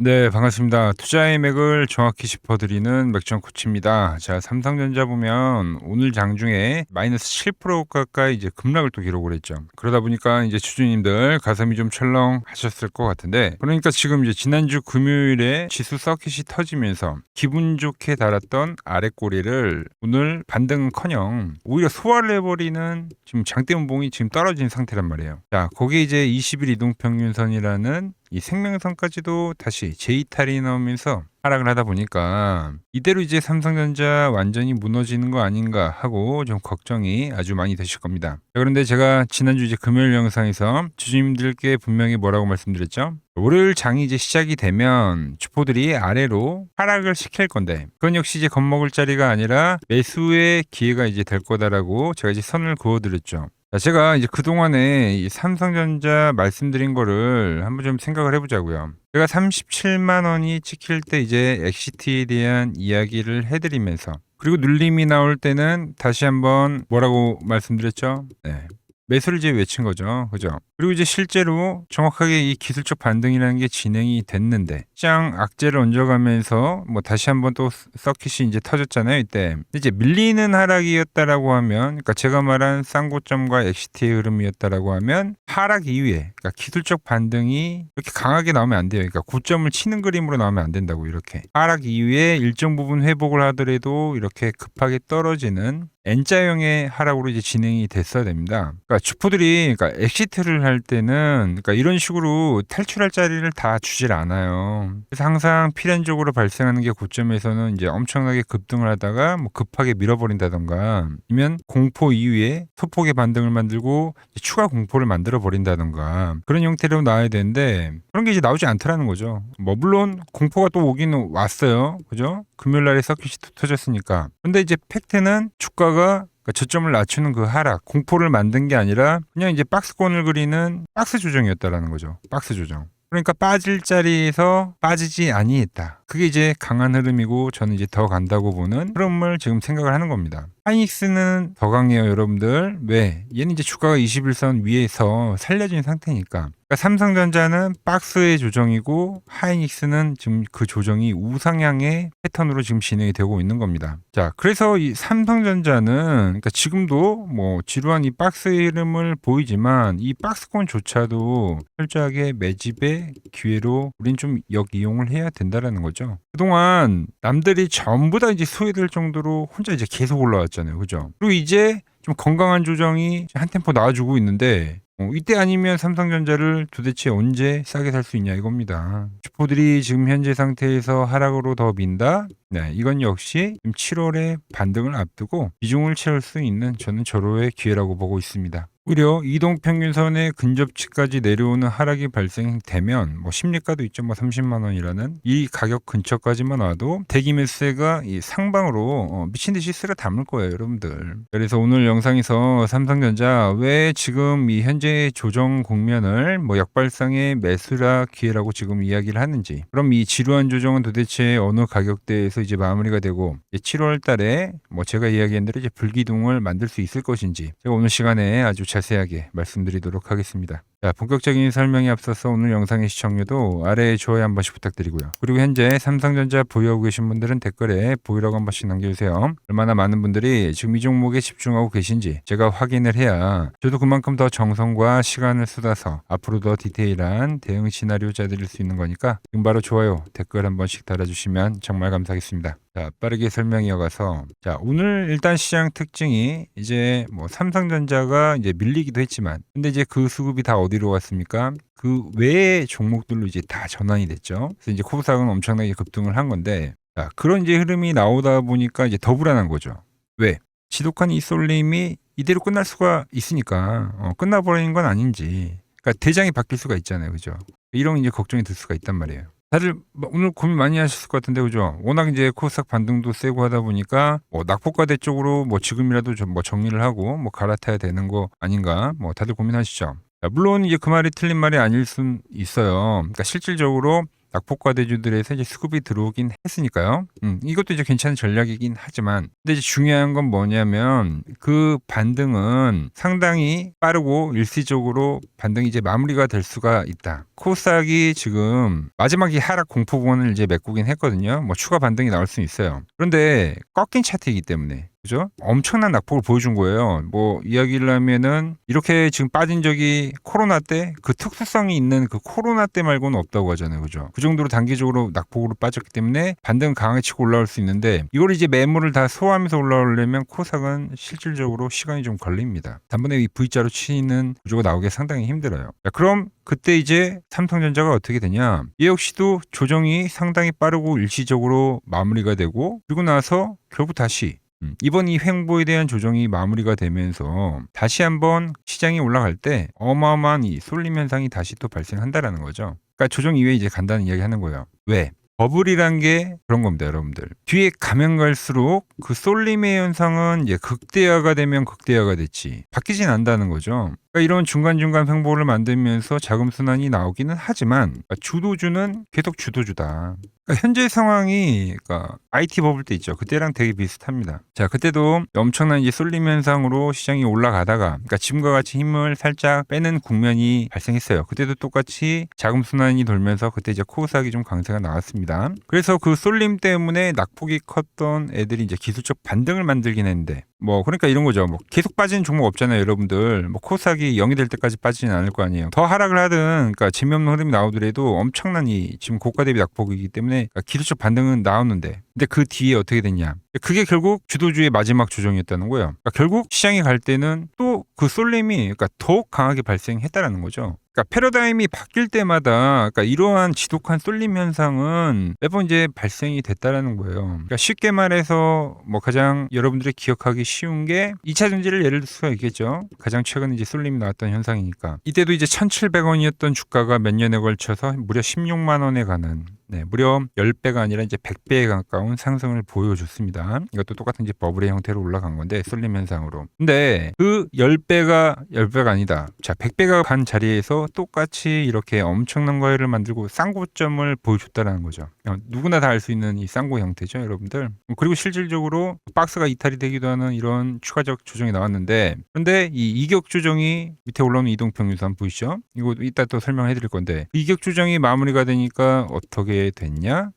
네, 반갑습니다. 투자의 맥을 정확히 짚어드리는 맥정 코치입니다. 자, 삼성전자 보면 오늘 장중에 마이너스 7% 가까이 이제 급락을 또 기록을 했죠. 그러다 보니까 이제 주주님들 가슴이 좀 철렁하셨을 것 같은데, 그러니까 지금 이제 지난주 금요일에 지수 서킷이 터지면서 기분 좋게 달았던 아래 꼬리를 오늘 반등커녕 오히려 소화를 해버리는 지금 장대 운봉이 지금 떨어진 상태란 말이에요. 자, 거기에 이제 20일 이동평균선이라는 이 생명선까지도 다시 재이탈이 나오면서 하락을 하다 보니까 이대로 이제 삼성전자 완전히 무너지는 거 아닌가 하고 좀 걱정이 아주 많이 되실 겁니다. 자, 그런데 제가 지난주 이제 금요일 영상에서 주주님들께 분명히 뭐라고 말씀드렸죠? 월요일 장이 이제 시작이 되면 주포들이 아래로 하락을 시킬 건데 그건 역시 이제 겁먹을 자리가 아니라 매수의 기회가 이제 될 거다라고 제가 이제 선을 그어드렸죠. 자, 제가 이제 그동안에 이 삼성전자 말씀드린 거를 한번 좀 생각을 해보자고요. 제가 37만 원이 찍힐 때 이제 엑시트에 대한 이야기를 해드리면서 그리고 눌림이 나올 때는 다시 한번 뭐라고 말씀드렸죠? 네. 매수를 이제 외친 거죠. 그죠? 그리고 이제 실제로 정확하게 이 기술적 반등이라는 게 진행이 됐는데 시장 악재를 얹어가면서 뭐 다시 한번 또 서킷이 이제 터졌잖아요. 이때 이제 밀리는 하락이었다라고 하면 그러니까 제가 말한 쌍고점과 엑시트의 흐름이었다라고 하면 하락 이후에 그러니까 기술적 반등이 이렇게 강하게 나오면 안 돼요. 그러니까 고점을 치는 그림으로 나오면 안 된다고 이렇게 하락 이후에 일정 부분 회복을 하더라도 이렇게 급하게 떨어지는 N자형의 하락으로 이제 진행이 됐어야 됩니다. 그러니까 주포들이 그러니까 엑시트를 할 때는 그러니까 이런 식으로 탈출할 자리를 다 주질 않아요. 그래서 항상 필연적으로 발생하는 게 고점에서는 이제 엄청나게 급등을 하다가 뭐 급하게 밀어버린다던가 아니면 공포 이후에 소폭의 반등을 만들고 추가 공포를 만들어 버린다던가 그런 형태로 나와야 되는데 그런 게 이제 나오지 않더라는 거죠. 뭐 물론 공포가 또 오긴 왔어요. 그죠? 금요일 날에 서킷이 터졌으니까. 근데 이제 팩트는 주가가 그러니까 저점을 낮추는 그 하락, 공포를 만든 게 아니라 그냥 이제 박스권을 그리는 박스 조정이었다라는 거죠. 박스 조정. 그러니까 빠질 자리에서 빠지지 아니했다. 그게 이제 강한 흐름이고 저는 이제 더 간다고 보는 흐름을 지금 생각을 하는 겁니다. 하이닉스는 더 강해요, 여러분들. 왜? 얘는 이제 주가가 21선 위에서 살려진 상태니까. 그러니까 삼성전자는 박스의 조정이고 하이닉스는 지금 그 조정이 우상향의 패턴으로 지금 진행이 되고 있는 겁니다. 자, 그래서 이 삼성전자는 그러니까 지금도 뭐 지루한 이 박스의 흐름을 보이지만 이 박스권조차도 철저하게 매집의 기회로 우린 좀 역이용을 해야 된다라는 거죠. 그동안 남들이 전부 다 이제 소외될 정도로 혼자 이제 계속 올라왔잖아요. 그죠? 그리고 이제 좀 건강한 조정이 한 템포 나와주고 있는데 이때 아니면 삼성전자를 도대체 언제 싸게 살 수 있냐 이겁니다. 주포들이 지금 현재 상태에서 하락으로 더 민다? 네, 이건 역시 7월에 반등을 앞두고 비중을 채울 수 있는 저는 절호의 기회라고 보고 있습니다. 오히려 이동평균선의 근접치까지 내려오는 하락이 발생되면 뭐 심리가도 있죠. 뭐 30만 원이라는 이 가격 근처까지만 와도 대기 매수세가 이 상방으로 미친 듯이 쓸어 담을 거예요, 여러분들. 그래서 오늘 영상에서 삼성전자 왜 지금 이 현재 조정 국면을 뭐 역발상의 매수라 기회라고 지금 이야기를 하는지, 그럼 이 지루한 조정은 도대체 어느 가격대에서 이제 마무리가 되고 7월 달에 뭐 제가 이야기한 대로 이제 불기둥을 만들 수 있을 것인지 제가 오늘 시간에 아주 자세하게 말씀드리도록 하겠습니다. 자, 본격적인 설명에 앞서서 오늘 영상의 시청료도 아래에 좋아요 한 번씩 부탁드리고요. 그리고 현재 삼성전자 보유하고 계신 분들은 댓글에 보유라고 한 번씩 남겨주세요. 얼마나 많은 분들이 지금 이 종목에 집중하고 계신지 제가 확인을 해야 저도 그만큼 더 정성과 시간을 쏟아서 앞으로 더 디테일한 대응 시나리오 짜드릴 수 있는 거니까 지금 바로 좋아요, 댓글 한 번씩 달아주시면 정말 감사하겠습니다. 자, 빠르게 설명 이어가서 자, 오늘 일단 시장 특징이 이제 뭐 삼성전자가 이제 밀리기도 했지만 근데 이제 그 수급이 다 어디로 갔습니까? 그 외의 종목들로 이제 다 전환이 됐죠. 그래서 이제 코스닥은 엄청나게 급등을 한 건데 자, 그런 이제 흐름이 나오다 보니까 이제 더 불안한 거죠. 왜? 지독한 이 쏠림이 이대로 끝날 수가 있으니까 끝나버리는 건 아닌지. 그러니까 대장이 바뀔 수가 있잖아요, 그죠? 이런 이제 걱정이 들 수가 있단 말이에요. 다들 오늘 고민 많이 하셨을 것 같은데 그죠? 워낙 이제 코스닥 반등도 세고 하다 보니까 뭐 낙폭과대 쪽으로 뭐 지금이라도 좀 뭐 정리를 하고 뭐 갈아타야 되는 거 아닌가? 뭐 다들 고민하시죠. 자, 물론 이제 그 말이 틀린 말이 아닐 순 있어요. 그러니까 실질적으로 낙폭과대주들에서 이제 수급이 들어오긴 했으니까요. 이것도 이제 괜찮은 전략이긴 하지만, 근데 이제 중요한 건 뭐냐면 그 반등은 상당히 빠르고 일시적으로 반등이 이제 마무리가 될 수가 있다. 코스닥이 지금 마지막에 하락 공포권을 이제 메꾸긴 했거든요. 뭐 추가 반등이 나올 수 있어요. 그런데 꺾인 차트이기 때문에, 그죠? 엄청난 낙폭을 보여준 거예요. 뭐 이야기를 하면은 이렇게 지금 빠진 적이 코로나 때, 그 특수성이 있는 그 코로나 때 말고는 없다고 하잖아요. 그죠? 그 정도로 단기적으로 낙폭으로 빠졌기 때문에 반등 강하게 치고 올라올 수 있는데, 이걸 이제 매물을 다 소화하면서 올라오려면 코스닥은 실질적으로 시간이 좀 걸립니다. 단번에 이 V자로 치는 구조가 나오기 상당히 힘들어요. 자, 그럼 그때 이제 삼성전자가 어떻게 되냐? 이 역시도 조정이 상당히 빠르고 일시적으로 마무리가 되고, 그리고 나서 결국 다시 이번 이 횡보에 대한 조정이 마무리가 되면서 다시 한번 시장이 올라갈 때 어마어마한 이 쏠림 현상이 다시 또 발생한다라는 거죠. 그러니까 조정 이후에 이제 간단한 이야기 하는 거예요. 왜? 버블이란 게 그런 겁니다, 여러분들. 뒤에 가면 갈수록 그 쏠림의 현상은 이제 극대화가 되면 극대화가 됐지 바뀌진 않는다는 거죠. 그러니까 이런 중간중간 횡보를 만들면서 자금순환이 나오기는 하지만, 그러니까 주도주는 계속 주도주다. 그러니까 현재 상황이, 그러니까 IT 버블 때 있죠. 그때랑 되게 비슷합니다. 자, 그때도 엄청난 이제 쏠림 현상으로 시장이 올라가다가, 그러니까 지금과 같이 힘을 살짝 빼는 국면이 발생했어요. 그때도 똑같이 자금순환이 돌면서 그때 이제 코스닥이 좀 강세가 나왔습니다. 그래서 그 쏠림 때문에 낙폭이 컸던 애들이 이제 기술적 반등을 만들긴 했는데, 뭐 그러니까 이런 거죠. 뭐 계속 빠지는 종목 없잖아요, 여러분들. 뭐 코스닥이 0이 될 때까지 빠지진 않을 거 아니에요. 더 하락을 하든, 그러니까 재미없는 흐름이 나오더라도 엄청난 이 지금 고가 대비 낙폭이기 때문에, 그러니까 기술적 반등은 나오는데, 근데 그 뒤에 어떻게 됐냐? 그게 결국 주도주의 마지막 조정이었다는 거예요. 그러니까 결국 시장이 갈 때는 또 그 쏠림이, 그러니까 더욱 강하게 발생했다라는 거죠. 그러니까 패러다임이 바뀔 때마다, 그러니까 이러한 지독한 쏠림 현상은 매번 이제 발생이 됐다라는 거예요. 그러니까 쉽게 말해서 뭐 가장 여러분들이 기억하기 쉬운 게 2차 전지를 예를 들 수가 있겠죠. 가장 최근 이제 쏠림이 나왔던 현상이니까. 이때도 이제 1,700원이었던 주가가 몇 년에 걸쳐서 무려 16만 원에 가는, 무려 10배가 아니라 이제 100배에 가까운 상승을 보여줬습니다. 이것도 똑같은 이제 버블의 형태로 올라간 건데, 쏠림 현상으로. 근데 그 10배가 아니다. 자, 100배가 간 자리에서 똑같이 이렇게 엄청난 거래를 만들고 쌍고점을 보여줬다는 거죠. 누구나 다 알 수 있는 이 쌍고 형태죠, 여러분들. 그리고 실질적으로 박스가 이탈이 되기도 하는 이런 추가적 조정이 나왔는데, 그런데 이 이격 조정이, 밑에 올라오는 이동평균선 보이시죠? 이거 이따 또 설명해 드릴 건데, 이격 조정이 마무리가 되니까 어떻게 됐냐?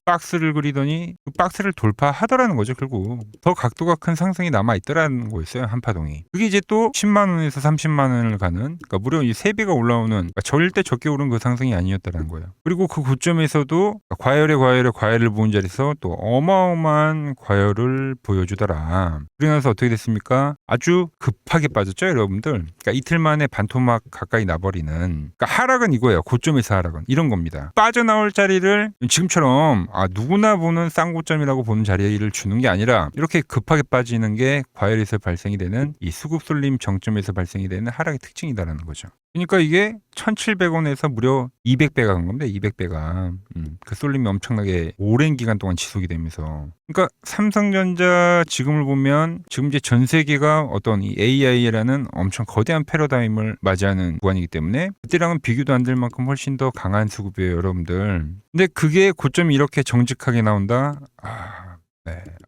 박스를 그리더니 그 박스를 돌파하더라는 거죠. 결국 더 각도가 큰 상승이 남아있더라는 거였어요, 한파동이. 그게 이제 또 10만 원에서 30만 원을 가는, 그러니까 무려 이 3배가 올라오는, 그러니까 절대 적게 오른 그 상승이 아니었다는 거예요. 그리고 그 고점에서도 과열을 보인 자리에서 또 어마어마한 과열을 보여주더라. 그러면서 어떻게 됐습니까? 아주 급하게 빠졌죠, 여러분들. 그러니까 이틀 만에 반토막 가까이 나버리는, 그러니까 하락은 이거예요. 고점에서 하락은 이런 겁니다. 빠져나올 자리를 지금처럼 누구나 보는 쌍고점이라고 보는 자리를 주는 게 아니라, 이렇게 급하게 빠지는 게 과열에서 발생이 되는 이 수급 쏠림 정점에서 발생이 되는 하락의 특징이다라는 거죠. 그러니까 이게 1,700원에서 무려 200배가 간 겁니다. 200배가. 그 쏠림이 엄청나게 오랜 기간 동안 지속이 되면서. 그러니까 삼성전자 지금을 보면 지금 이제 전 세계가 어떤 이 AI라는 엄청 거대한 패러다임을 맞이하는 구간이기 때문에 그때랑은 비교도 안 될 만큼 훨씬 더 강한 수급이에요, 여러분들. 근데 그게 고점이 이렇게 정직하게 나온다?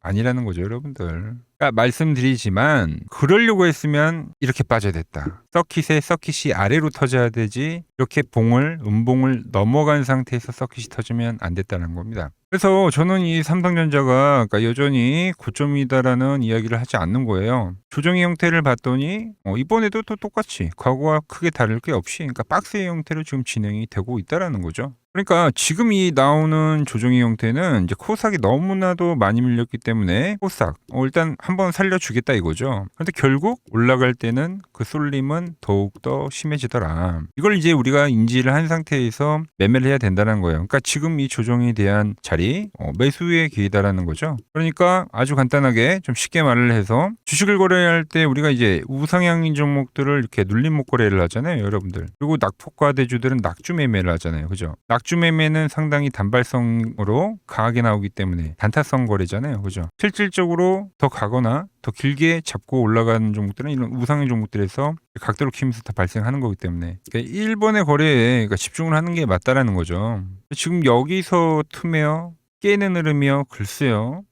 아니라는 거죠, 여러분들. 그러니까 말씀드리지만, 그러려고 했으면 이렇게 빠져야 됐다. 서킷이 아래로 터져야 되지, 이렇게 음봉을 넘어간 상태에서 서킷이 터지면 안 됐다는 겁니다. 그래서 저는 이 삼성전자가, 그러니까 여전히 고점이다라는 이야기를 하지 않는 거예요. 조정의 형태를 봤더니 이번에도 또 똑같이 과거와 크게 다를 게 없이, 그러니까 박스의 형태로 지금 진행이 되고 있다라는 거죠. 그러니까 지금 이 나오는 조정의 형태는 이제 코스닥이 너무나도 많이 밀렸기 때문에 코스닥 일단 한번 살려주겠다 이거죠. 그런데 결국 올라갈 때는 그 쏠림은 더욱더 심해지더라. 이걸 이제 우리가 인지를 한 상태에서 매매를 해야 된다는 거예요. 그러니까 지금 이 조정에 대한 자리, 매수의 기회다라는 거죠. 그러니까 아주 간단하게 좀 쉽게 말을 해서, 주식을 거래할 때 우리가 이제 우상향인 종목들을 이렇게 눌림목 거래를 하잖아요, 여러분들. 그리고 낙폭과대주들은 낙주 매매를 하잖아요, 그죠? 약주 매매는 상당히 단발성으로 강하게 나오기 때문에 단타성 거래잖아요. 그죠? 실질적으로 더 가거나 더 길게 잡고 올라가는 종목들은 이런 우상의 종목들에서 각도를 키우면서 다 발생하는 거기 때문에 그러니까 1번의 거래에 그러니까 집중을 하는 게 맞다라는 거죠. 지금 여기서 투매요 깨는 흐름이요. 글쎄요.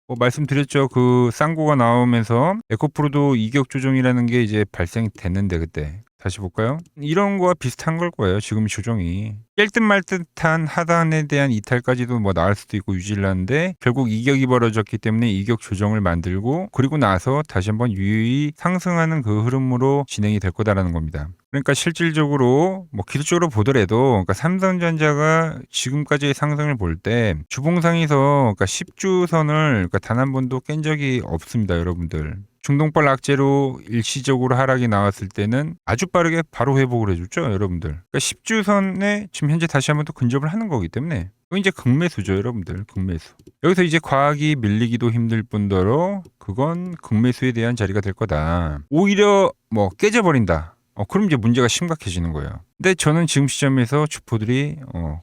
뭐 말씀드렸죠. 그 쌍고가 나오면서 에코프로도 이격 조정이라는 게 이제 발생됐는데 그때 다시 볼까요? 이런 거와 비슷한 걸 거예요. 지금 조정이 깰 듯 말 듯한 하단에 대한 이탈까지도 뭐 나올 수도 있고 유지를 하는데 결국 이격이 벌어졌기 때문에 이격 조정을 만들고 그리고 나서 다시 한번 유유히 상승하는 그 흐름으로 진행이 될 거다라는 겁니다. 그러니까 실질적으로 뭐 기술적으로 보더라도 그러니까 삼성전자가 지금까지의 상승을 볼 때 주봉상에서 그러니까 10주선을 그러니까 단 한 번도 깬 적이 없습니다, 여러분들. 중동발 악재로 일시적으로 하락이 나왔을 때는 아주 빠르게 바로 회복을 해줬죠, 여러분들. 그러니까 10주선에 지금 현재 다시 한번 또 근접을 하는 거기 때문에 이건 이제 극매수죠, 여러분들. 극매수. 여기서 이제 과학이 밀리기도 힘들 뿐더러 그건 극매수에 대한 자리가 될 거다. 오히려 뭐 깨져버린다. 그럼 이제 문제가 심각해지는 거예요. 근데 저는 지금 시점에서 주포들이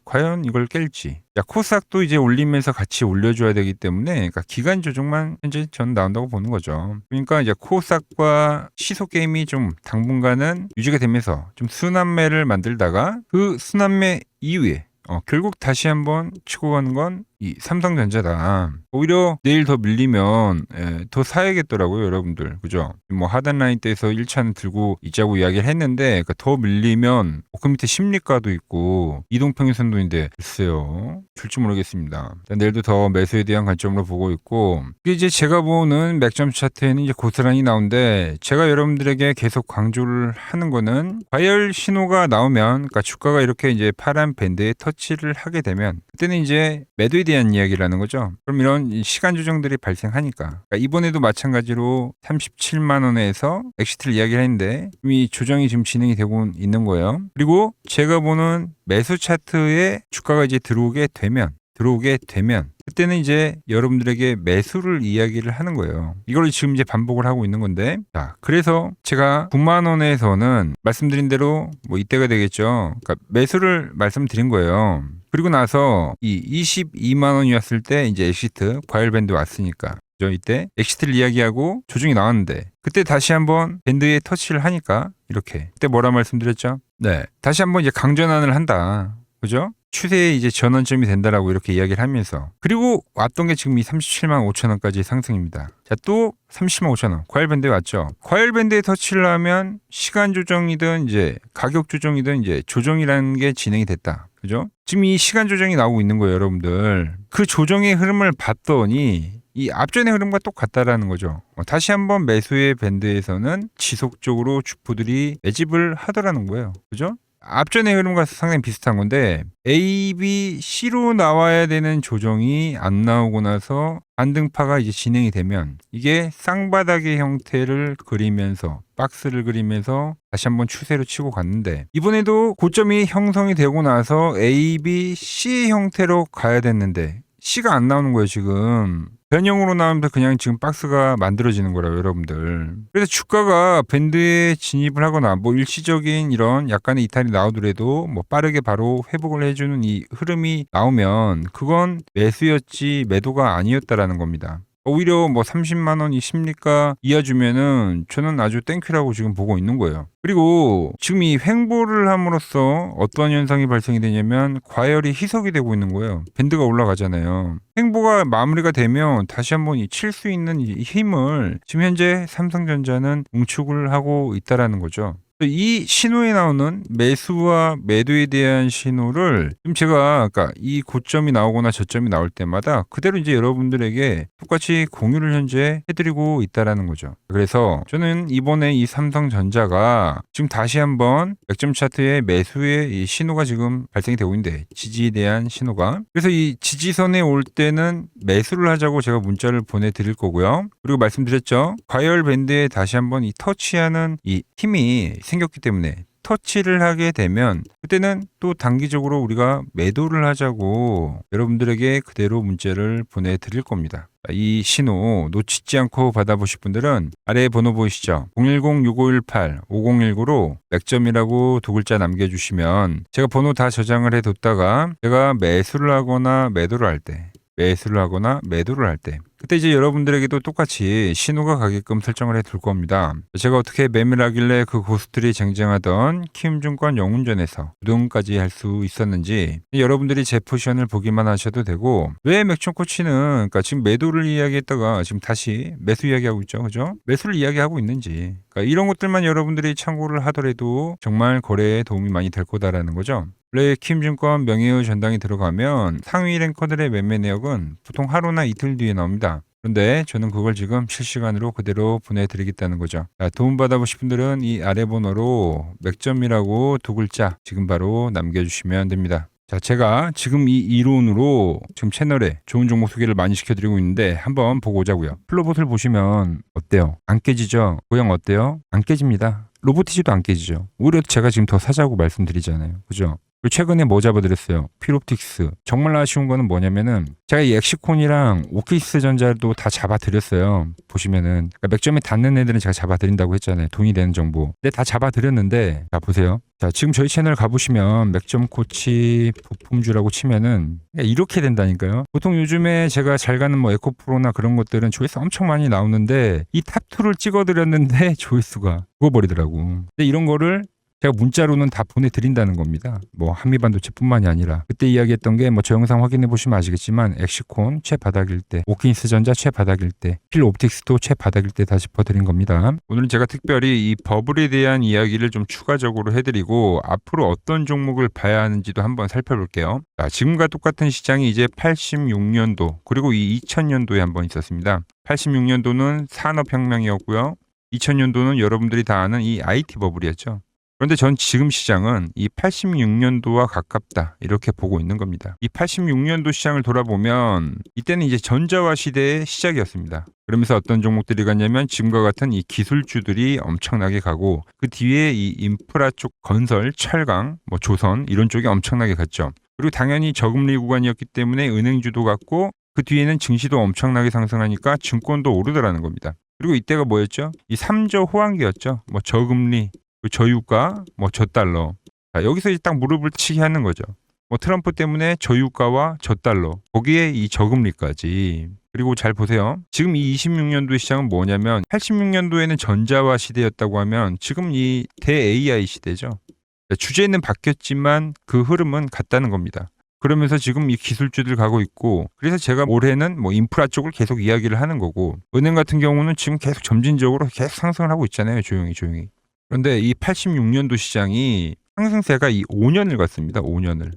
과연 이걸 깰지. 코스닥도 이제 올리면서 같이 올려줘야 되기 때문에 그러니까 기간 조정만 현재 전 나온다고 보는 거죠. 그러니까 이제 코스닥과 시소 게임이 좀 당분간은 유지가 되면서 좀 순환매를 만들다가 그 순환매 이후에 결국 다시 한번 치고 가는 건 이 삼성전자다. 오히려 내일 더 밀리면 더 사야겠더라고요, 여러분들. 그죠? 뭐 하단 라인 때에서 1차는 들고 있자고 이야기를 했는데 그러니까 더 밀리면 그 밑에 심리가도 있고 이동평균선도인데 글쎄요. 줄지 모르겠습니다. 내일도 더 매수에 대한 관점으로 보고 있고 이제 제가 보는 맥점 차트에는 이제 고스란히 나오는데 제가 여러분들에게 계속 강조를 하는 거는 과열 신호가 나오면 그러니까 주가가 이렇게 이제 파란 밴드에 터치를 하게 되면 그때는 이제 매도에 대한 이야기라는 거죠. 그럼 이런 시간 조정들이 발생하니까 그러니까 이번에도 마찬가지로 37만 원에서 엑시트를 이야기를 했는데 이 조정이 지금 진행이 되고 있는 거예요. 그리고 제가 보는 매수 차트에 주가가 이제 들어오게 되면 그때는 이제 여러분들에게 매수를 이야기를 하는 거예요. 이걸 지금 이제 반복을 하고 있는 건데 자, 그래서 제가 9만 원에서는 말씀드린 대로 뭐 이때가 되겠죠. 그러니까 매수를 말씀드린 거예요. 그리고 나서 이 22만 원이었을 때 이제 엑시트 과열 밴드 왔으니까 이때 엑시트를 이야기하고 조정이 나왔는데 그때 다시 한번 밴드에 터치를 하니까 이렇게 그때 뭐라 말씀드렸죠? 네, 다시 한번 이제 강전환을 한다. 그죠? 추세의 이제 전환점이 된다라고 이렇게 이야기를 하면서 그리고 왔던 게 지금 이 37만 5천 원까지 상승입니다. 자, 또 30만 5천 원 과열 밴드에 왔죠. 과열 밴드에 터치를 하면 시간 조정이든 이제 가격 조정이든 이제 조정이라는 게 진행이 됐다. 그죠? 지금 이 시간 조정이 나오고 있는 거예요, 여러분들. 그 조정의 흐름을 봤더니 이 앞전의 흐름과 똑같다라는 거죠. 다시 한번 매수의 밴드에서는 지속적으로 주포들이 매집을 하더라는 거예요. 그죠? 앞전의 흐름과 상당히 비슷한 건데 A, B, C로 나와야 되는 조정이 안 나오고 나서 반등파가 이제 진행이 되면 이게 쌍바닥의 형태를 그리면서 박스를 그리면서 다시 한번 추세로 치고 갔는데 이번에도 고점이 형성이 되고 나서 A, B, C의 형태로 가야 됐는데 C가 안 나오는 거예요, 지금. 변형으로 나오면서 그냥 지금 박스가 만들어지는 거라고, 여러분들. 그래서 주가가 밴드에 진입을 하거나 뭐 일시적인 이런 약간의 이탈이 나오더라도 뭐 빠르게 바로 회복을 해주는 이 흐름이 나오면 그건 매수였지 매도가 아니었다라는 겁니다. 오히려 뭐 30만 원이 심리가 이어주면은 저는 아주 땡큐라고 지금 보고 있는 거예요. 그리고 지금 이 횡보를 함으로써 어떠한 현상이 발생이 되냐면 과열이 희석이 되고 있는 거예요. 밴드가 올라가잖아요. 횡보가 마무리가 되면 다시 한번 칠 수 있는 이 힘을 지금 현재 삼성전자는 응축을 하고 있다라는 거죠. 이 신호에 나오는 매수와 매도에 대한 신호를 지금 제가 그러니까 이 고점이 나오거나 저점이 나올 때마다 그대로 이제 여러분들에게 똑같이 공유를 현재 해드리고 있다라는 거죠. 그래서 저는 이번에 이 삼성전자가 지금 다시 한번 맥점 차트의 매수의 이 신호가 지금 발생이 되고 있는데 지지에 대한 신호가 그래서 이 지지선에 올 때는 매수를 하자고 제가 문자를 보내드릴 거고요. 그리고 말씀드렸죠. 과열 밴드에 다시 한번 이 터치하는 이 힘이 생겼기 때문에 터치를 하게 되면 그때는 또 단기적으로 우리가 매도를 하자고 여러분들에게 그대로 문자를 보내드릴 겁니다. 이 신호 놓치지 않고 받아보실 분들은 아래 번호 보이시죠? 010-6518-5019로 맥점이라고 두 글자 남겨주시면 제가 번호 다 저장을 해뒀다가 제가 매수를 하거나 매도를 할 때 그때 이제 여러분들에게도 똑같이 신호가 가게끔 설정을 해 둘 겁니다. 제가 어떻게 매매를 하길래 그 고수들이 쟁쟁하던 키움증권 영운전에서 우등까지 할 수 있었는지 여러분들이 제 포지션을 보기만 하셔도 되고, 왜 맥점 코치는 그러니까 지금 매도를 이야기했다가 지금 다시 매수 이야기하고 있죠, 그죠? 매수를 이야기하고 있는지, 그러니까 이런 것들만 여러분들이 참고를 하더라도 정말 거래에 도움이 많이 될 거다라는 거죠. 원래 키움증권 명예의 전당이 들어가면 상위 랭커들의 매매 내역은 보통 하루나 이틀 뒤에 나옵니다. 그런데 저는 그걸 지금 실시간으로 그대로 보내드리겠다는 거죠. 자, 도움받아보실 분들은 이 아래 번호로 맥점이라고 두 글자 지금 바로 남겨주시면 됩니다. 자, 제가 지금 이 이론으로 지금 채널에 좋은 종목 소개를 많이 시켜드리고 있는데 한번 보고 오자고요. 플로봇을 보시면 어때요? 안 깨지죠? 모양 어때요? 안 깨집니다. 로보티지도 안 깨지죠. 오히려 제가 지금 더 사자고 말씀드리잖아요. 그죠? 최근에 뭐 잡아드렸어요? 필옵틱스. 정말 아쉬운 거는 뭐냐면은 제가 이 엑시콘이랑 오키스 전자도 다 잡아드렸어요. 보시면은 그러니까 맥점에 닿는 애들은 제가 잡아드린다고 했잖아요. 돈이 되는 정보. 근데 다 잡아드렸는데 자 보세요. 자 지금 저희 채널 가보시면 맥점 코치 부품주라고 치면은 이렇게 된다니까요. 보통 요즘에 제가 잘 가는 뭐 에코프로나 그런 것들은 조회수 엄청 많이 나오는데 이 탑2를 찍어드렸는데 조회수가 죽어버리더라고. 근데 이런 거를 제가 문자로는 다 보내드린다는 겁니다. 뭐 한미반도체뿐만이 아니라 그때 이야기했던 게 뭐 저 영상 확인해 보시면 아시겠지만 엑시콘 최바닥일 때, 오킨스 전자 최바닥일 때, 필옵틱스도 최바닥일 때 다 짚어드린 겁니다. 오늘은 제가 특별히 이 버블에 대한 이야기를 좀 추가적으로 해드리고 앞으로 어떤 종목을 봐야 하는지도 한번 살펴볼게요. 자, 지금과 똑같은 시장이 이제 86년도 그리고 이 2000년도에 한번 있었습니다. 86년도는 산업혁명이었고요. 2000년도는 여러분들이 다 아는 이 IT 버블이었죠. 그런데 전 지금 시장은 이 86년도와 가깝다 이렇게 보고 있는 겁니다. 이 86년도 시장을 돌아보면 이때는 이제 전자화 시대의 시작이었습니다. 그러면서 어떤 종목들이 갔냐면 지금과 같은 이 기술주들이 엄청나게 가고 그 뒤에 이 인프라 쪽 건설, 철강, 뭐 조선 이런 쪽이 엄청나게 갔죠. 그리고 당연히 저금리 구간이었기 때문에 은행주도 갔고 그 뒤에는 증시도 엄청나게 상승하니까 증권도 오르더라는 겁니다. 그리고 이때가 뭐였죠? 이 3저 호황기였죠. 뭐 저금리, 저유가, 뭐 저달러. 자, 여기서 이제 딱 무릎을 치게 하는 거죠. 뭐 트럼프 때문에 저유가와 저달러, 거기에 이 저금리까지. 그리고 잘 보세요. 지금 이 26년도의 시장은 뭐냐면 86년도에는 전자화 시대였다고 하면 지금 이 대 AI 시대죠. 주제는 바뀌었지만 그 흐름은 같다는 겁니다. 그러면서 지금 이 기술주들 가고 있고, 그래서 제가 올해는 뭐 인프라 쪽을 계속 이야기를 하는 거고, 은행 같은 경우는 지금 계속 점진적으로 계속 상승을 하고 있잖아요. 조용히. 그런데 이 86년도 시장이 상승세가 이 5년을 갔습니다. 5년을.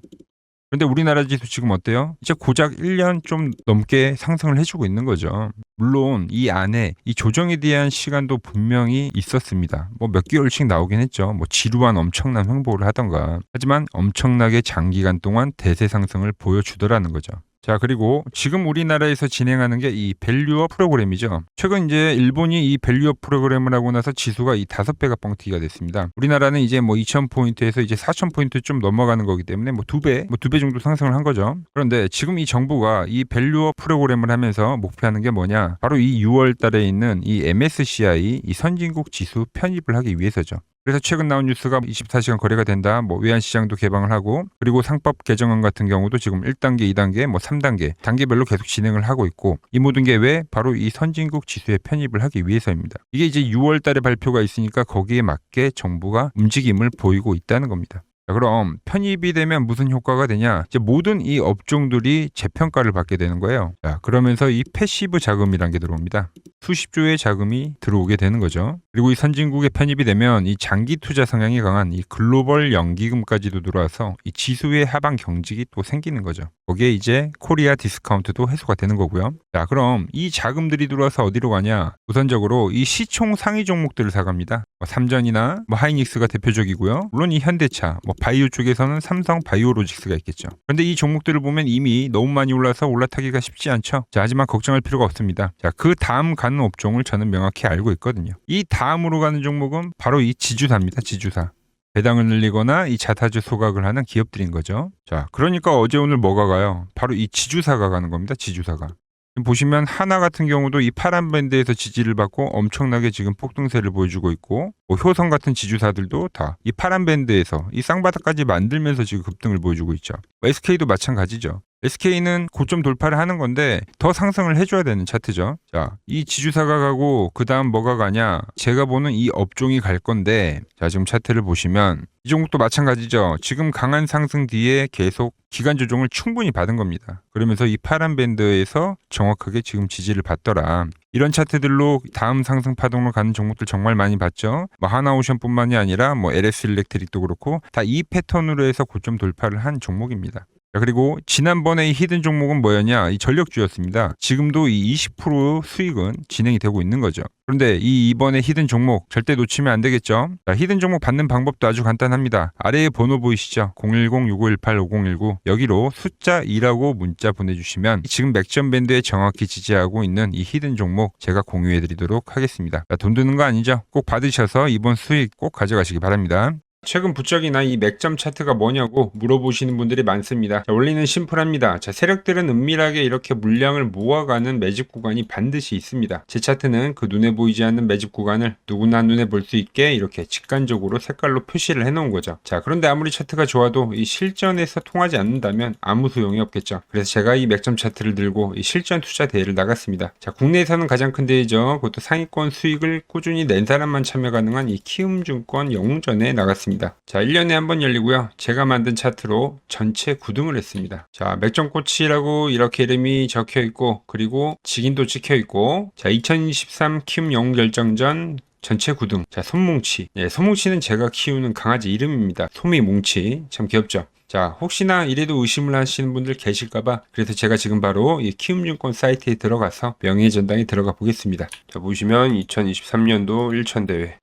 그런데 우리나라 지수 지금 어때요? 이제 고작 1년 좀 넘게 상승을 해주고 있는 거죠. 물론 이 안에 이 조정에 대한 시간도 분명히 있었습니다. 뭐 몇 개월씩 나오긴 했죠. 뭐 지루한 엄청난 횡보를 하던가. 하지만 엄청나게 장기간 동안 대세 상승을 보여주더라는 거죠. 자, 그리고 지금 우리나라에서 진행하는 게 이 밸류업 프로그램이죠. 최근 이제 일본이 이 밸류업 프로그램을 하고 나서 지수가 이 5배가 뻥튀기가 됐습니다. 우리나라는 이제 뭐 2000포인트에서 이제 4000포인트 좀 넘어가는 거기 때문에 뭐 2배 정도 상승을 한 거죠. 그런데 지금 이 정부가 이 밸류업 프로그램을 하면서 목표하는 게 뭐냐? 바로 이 6월 달에 있는 이 MSCI 이 선진국 지수 편입을 하기 위해서죠. 그래서 최근 나온 뉴스가 24시간 거래가 된다. 뭐 외환시장도 개방을 하고, 그리고 상법 개정안 같은 경우도 지금 1단계, 2단계, 뭐 3단계 단계별로 계속 진행을 하고 있고, 이 모든 게 왜? 바로 이 선진국 지수에 편입을 하기 위해서입니다. 이게 이제 6월 달에 발표가 있으니까 거기에 맞게 정부가 움직임을 보이고 있다는 겁니다. 자, 그럼 편입이 되면 무슨 효과가 되냐? 이제 모든 이 업종들이 재평가를 받게 되는 거예요. 자, 그러면서 이 패시브 자금이란 게 들어옵니다. 수십조의 자금이 들어오게 되는 거죠. 그리고 이 선진국에 편입이 되면 이 장기 투자 성향이 강한 이 글로벌 연기금까지도 들어와서 이 지수의 하방 경직이 또 생기는 거죠. 거기에 이제 코리아 디스카운트도 해소가 되는 거고요. 자, 그럼 이 자금들이 들어와서 어디로 가냐? 우선적으로 이 시총 상위 종목들을 사갑니다. 뭐 삼전이나 뭐 하이닉스가 대표적이고요. 물론 이 현대차, 뭐 바이오 쪽에서는 삼성 바이오로직스가 있겠죠. 그런데 이 종목들을 보면 이미 너무 많이 올라서 올라타기가 쉽지 않죠. 자, 하지만 걱정할 필요가 없습니다. 자, 그 다음 가는 업종을 저는 명확히 알고 있거든요. 이 다음으로 가는 종목은 바로 이 지주사입니다. 지주사. 배당을 늘리거나 이 자사주 소각을 하는 기업들인 거죠. 자, 그러니까 어제 오늘 뭐가 가요? 바로 이 지주사가 가는 겁니다. 지주사가. 지금 보시면 하나 같은 경우도 이 파란 밴드에서 지지를 받고 엄청나게 지금 폭등세를 보여주고 있고, 뭐 효성 같은 지주사들도 다 이 파란 밴드에서 이 쌍바닥까지 만들면서 지금 급등을 보여주고 있죠. SK도 마찬가지죠. SK는 고점 돌파를 하는 건데 더 상승을 해줘야 되는 차트죠. 자, 이 지주사가 가고 그 다음 뭐가 가냐? 제가 보는 이 업종이 갈 건데, 자, 지금 차트를 보시면 이 종목도 마찬가지죠. 지금 강한 상승 뒤에 계속 기간 조정을 충분히 받은 겁니다. 그러면서 이 파란 밴드에서 정확하게 지금 지지를 받더라. 이런 차트들로 다음 상승 파동으로 가는 종목들 정말 많이 봤죠. 뭐 하나오션뿐만이 아니라 뭐 LS 일렉트릭도 그렇고 다 이 패턴으로 해서 고점 돌파를 한 종목입니다. 자, 그리고 지난번에 이 히든 종목은 뭐였냐? 이 전력주였습니다. 지금도 이 20% 수익은 진행이 되고 있는 거죠. 그런데 이번에 히든 종목 절대 놓치면 안 되겠죠? 자, 히든 종목 받는 방법도 아주 간단합니다. 아래에 번호 보이시죠? 010-6518-5019 여기로 숫자 2라고 문자 보내주시면 지금 맥점 밴드에 정확히 지지하고 있는 이 히든 종목 제가 공유해드리도록 하겠습니다. 자, 돈 드는 거 아니죠? 꼭 받으셔서 이번 수익 꼭 가져가시기 바랍니다. 최근 부쩍이나 이 맥점 차트가 뭐냐고 물어보시는 분들이 많습니다. 자, 원리는 심플합니다. 자, 세력들은 은밀하게 이렇게 물량을 모아가는 매집 구간이 반드시 있습니다. 제 차트는 그 눈에 보이지 않는 매집 구간을 누구나 눈에 볼 수 있게 이렇게 직관적으로 색깔로 표시를 해놓은 거죠. 자, 그런데 아무리 차트가 좋아도 이 실전에서 통하지 않는다면 아무 소용이 없겠죠. 그래서 제가 이 맥점 차트를 들고 이 실전 투자 대회를 나갔습니다. 자, 국내에서는 가장 큰 대회죠. 그것도 상위권 수익을 꾸준히 낸 사람만 참여 가능한 이 키움증권 영웅전에 나갔습니다. 자, 1년에 한 번 열리고요. 제가 만든 차트로 전체 9등을 했습니다. 자, 맥점꽃이라고 이렇게 이름이 적혀 있고, 그리고 직인도 찍혀 있고, 자, 2023 키움 영웅 결정전 전체 9등. 자, 솜뭉치. 예, 솜뭉치는 제가 키우는 강아지 이름입니다. 솜이뭉치. 참 귀엽죠? 자, 혹시나 이래도 의심을 하시는 분들 계실까봐 그래서 제가 지금 바로 이 키움증권 사이트에 들어가서 명예전당에 들어가 보겠습니다. 자, 보시면 2023년도 1천대회.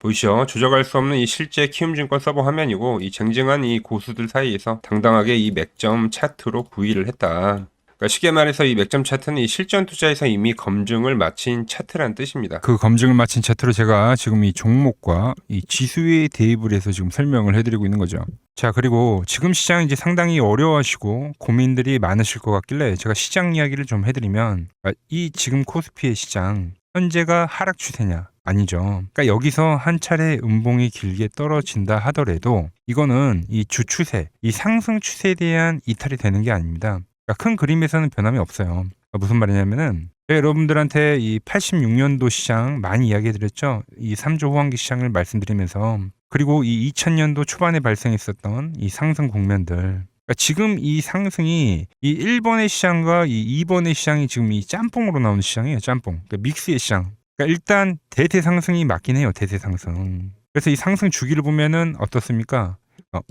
보이시죠? 조작할 수 없는 이 실제 키움증권 서버 화면이고, 이 쟁쟁한 이 고수들 사이에서 당당하게 이 맥점 차트로 구의를 했다. 그러니까 쉽게 말해서 이 맥점 차트는 이 실전 투자에서 이미 검증을 마친 차트란 뜻입니다. 그 검증을 마친 차트로 제가 지금 이 종목과 이 지수에 대입을 해서 지금 설명을 해드리고 있는 거죠. 자, 그리고 지금 시장 이제 상당히 어려워하시고 고민들이 많으실 것 같길래 제가 시장 이야기를 좀 해드리면, 이 지금 코스피의 시장 현재가 하락 추세냐? 아니죠. 그러니까 여기서 한 차례 음봉이 길게 떨어진다 하더라도 이거는 이 주추세, 이 상승 추세에 대한 이탈이 되는 게 아닙니다. 그러니까 큰 그림에서는 변함이 없어요. 그러니까 무슨 말이냐면은 제가 여러분들한테 이 86년도 시장 많이 이야기 드렸죠. 이 3조 호황기 시장을 말씀드리면서, 그리고 이 2000년도 초반에 발생했었던 이 상승 국면들, 그러니까 지금 이 상승이 이 1번의 시장과 이 2번의 시장이 지금 이 짬뽕으로 나오는 시장이에요. 짬뽕. 그러니까 믹스의 시장. 그러니까 일단 대세 상승이 맞긴 해요. 대세 상승. 그래서 이 상승 주기를 보면은 어떻습니까?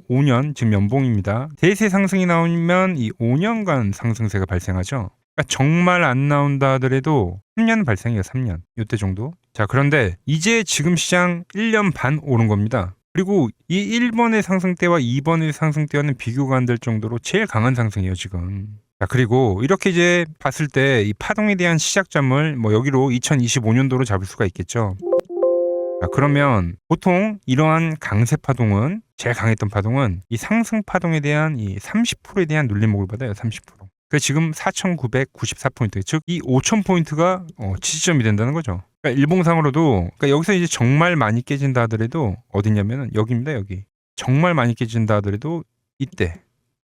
5년, 지금 연봉입니다. 대세 상승이 나오면 이 5년간 상승세가 발생하죠. 그러니까 정말 안 나온다 하더라도 3년 발생해요. 3년. 이때 정도. 자, 그런데 이제 지금 시장 1년 반 오른 겁니다. 그리고 이 1번의 상승 때와 2번의 상승 때와는 비교가 안 될 정도로 제일 강한 상승이에요, 지금. 자, 그리고 이렇게 이제 봤을 때 이 파동에 대한 시작점을 뭐 여기로 2025년도로 잡을 수가 있겠죠. 자, 그러면 보통 이러한 강세 파동은, 제일 강했던 파동은 이 상승 파동에 대한 이 30%에 대한 눌림목을 받아요. 30%. 그 지금 4,994포인트, 즉 이 5,000포인트가 지지점이 된다는 거죠. 그러니까 일봉상으로도, 그러니까 여기서 이제 정말 많이 깨진다 하더라도 어디냐면은 여기입니다. 여기. 정말 많이 깨진다 하더라도 이때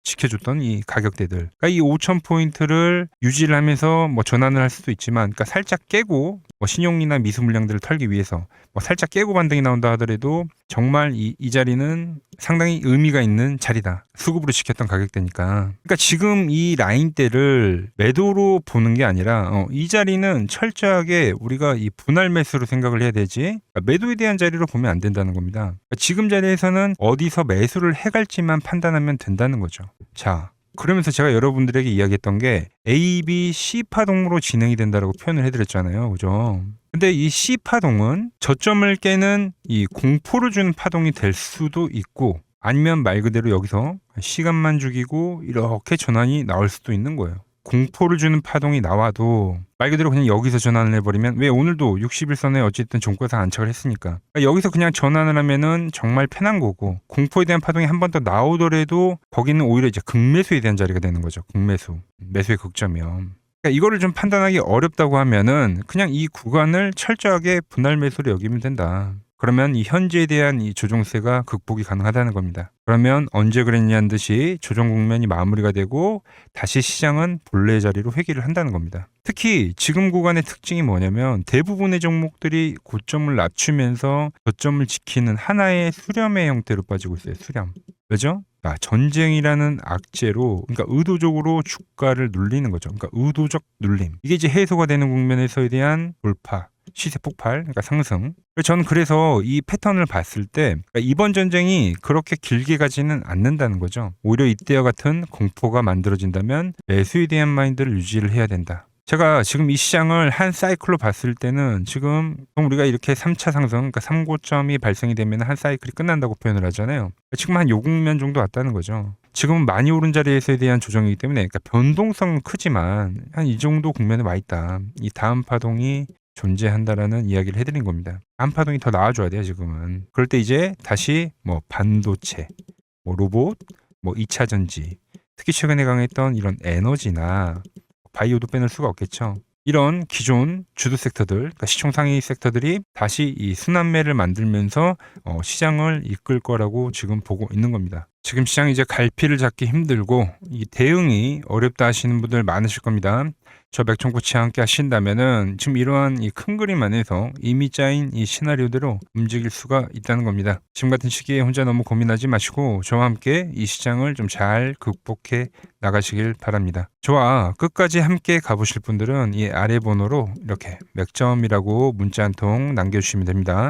지켜줬던 이 가격대들, 그러니까 이 5,000포인트를 유지를 하면서 뭐 전환을 할 수도 있지만, 그러니까 살짝 깨고 뭐 신용이나 미수 물량들을 털기 위해서 뭐 살짝 깨고 반등이 나온다 하더라도 정말 이 자리는 상당히 의미가 있는 자리다. 수급으로 지켰던 가격대니까. 그러니까 지금 이 라인대를 매도로 보는 게 아니라 이 자리는 철저하게 우리가 이 분할 매수로 생각을 해야 되지, 그러니까 매도에 대한 자리로 보면 안 된다는 겁니다. 그러니까 지금 자리에서는 어디서 매수를 해갈지만 판단하면 된다는 거죠. 자, 그러면서 제가 여러분들에게 이야기했던 게 A, B, C 파동으로 진행이 된다라고 표현을 해드렸잖아요. 그죠? 근데 이 C 파동은 저점을 깨는 이 공포를 주는 파동이 될 수도 있고, 아니면 말 그대로 여기서 시간만 죽이고 이렇게 전환이 나올 수도 있는 거예요. 공포를 주는 파동이 나와도 말 그대로 그냥 여기서 전환을 해버리면, 왜 오늘도 60일선에 어쨌든 종가상 안착을 했으니까, 그러니까 여기서 그냥 전환을 하면은 정말 편한 거고, 공포에 대한 파동이 한 번 더 나오더라도 거기는 오히려 이제 극매수에 대한 자리가 되는 거죠. 극매수, 매수의 극점이요. 그러니까 이거를 좀 판단하기 어렵다고 하면은 그냥 이 구간을 철저하게 분할 매수로 여기면 된다. 그러면 이 현재에 대한 이 조정세가 극복이 가능하다는 겁니다. 그러면 언제 그랬냐는 듯이 조정 국면이 마무리가 되고 다시 시장은 본래의 자리로 회귀를 한다는 겁니다. 특히 지금 구간의 특징이 뭐냐면 대부분의 종목들이 고점을 낮추면서 저점을 지키는 하나의 수렴의 형태로 빠지고 있어요. 수렴. 왜죠? 전쟁이라는 악재로, 그러니까 의도적으로 주가를 눌리는 거죠. 그러니까 의도적 눌림. 이게 이제 해소가 되는 국면에서에 대한 돌파, 시세 폭발, 그러니까 상승. 저는 그래서 이 패턴을 봤을 때 그러니까 이번 전쟁이 그렇게 길게 가지는 않는다는 거죠. 오히려 이때와 같은 공포가 만들어진다면 매수에 대한 마인드를 유지를 해야 된다. 제가 지금 이 시장을 한 사이클로 봤을 때는 지금 우리가 이렇게 3차 상승, 그러니까 3고점이 발생이 되면 한 사이클이 끝난다고 표현을 하잖아요. 지금 한 요 국면 정도 왔다는 거죠. 지금은 많이 오른 자리에서에 대한 조정이기 때문에, 그러니까 변동성은 크지만 한 이 정도 국면에 와 있다. 이 다음 파동이 존재한다라는 이야기를 해드린 겁니다. 다음 파동이 더 나와줘야 돼요, 지금은. 그럴 때 이제 다시 뭐 반도체, 뭐 로봇, 뭐 2차 전지, 특히 최근에 강했던 이런 에너지나 바이오도 빼놓을 수가 없겠죠. 이런 기존 주도 섹터들, 그러니까 시총 상위 섹터들이 다시 이 순환매를 만들면서 시장을 이끌 거라고 지금 보고 있는 겁니다. 지금 시장이 이제 갈피를 잡기 힘들고 이 대응이 어렵다 하시는 분들 많으실 겁니다. 저 맥종코치와 함께 하신다면은 지금 이러한 이 큰 그림 안에서 이미 짜인 이 시나리오대로 움직일 수가 있다는 겁니다. 지금 같은 시기에 혼자 너무 고민하지 마시고 저와 함께 이 시장을 좀 잘 극복해 나가시길 바랍니다. 저와 끝까지 함께 가보실 분들은 이 아래 번호로 이렇게 맥점이라고 문자 한 통 남겨주시면 됩니다.